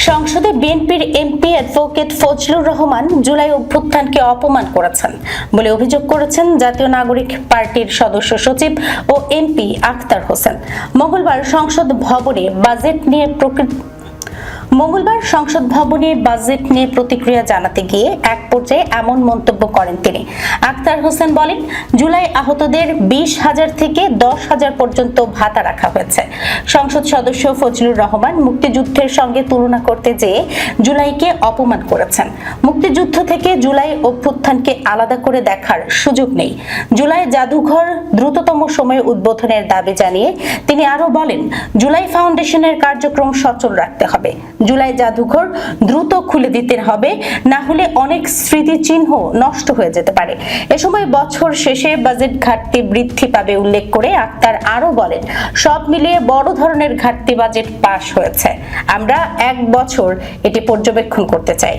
সংসদে বিএনপির MP advocate Fazlur Rahman July অভ্যুত্থানকে অপমান করেছেন বলে অভিযোগ করেছেন জাতীয় নাগরিক পার্টির সদস্য সচিব ও এমপি আখতার হোসেন। মঙ্গলবার সংসদ ভবনে বাজেট নিয়ে প্রতিক্রিয়া জানাতে গিয়ে এক পর্যায়ে এমন মন্তব্য করেন তিনি। আখতার হোসেন বলেন, জুলাই আহতদের 20,000 থেকে 10,000 পর্যন্ত ভাতা রাখা হয়েছে। সংসদ সদস্য ফজলুর রহমান মুক্তিযুদ্ধের সঙ্গে তুলনা করতে যেয়ে জুলাইকে অপমান করেছেন। মুক্তিযুদ্ধ থেকে জুলাই অভ্যুত্থানকে আলাদা করে দেখার সুযোগ নেই। জুলাই জাদুঘর দ্রুততম সময়ে উদ্বোধনের দাবি জানিয়ে তিনি আরো বলেন, জুলাই ফাউন্ডেশনের কার্যক্রম সচল রাখতে হবে। জুলাই জাদুঘর দ্রুত খুলে দিতে হবে, না হলে অনেক স্মৃতিচিহ্ন নষ্ট হয়ে যেতে পারে। এ সময় বছর শেষে বাজেট ঘাটতি বৃদ্ধি পাবে উল্লেখ করে আক্তার আরো বলেন, সব মিলিয়ে বড় ধরনের ঘাটতি বাজেট পাস হয়েছে। আমরা 1 বছর এটি পর্যবেক্ষণ করতে চাই।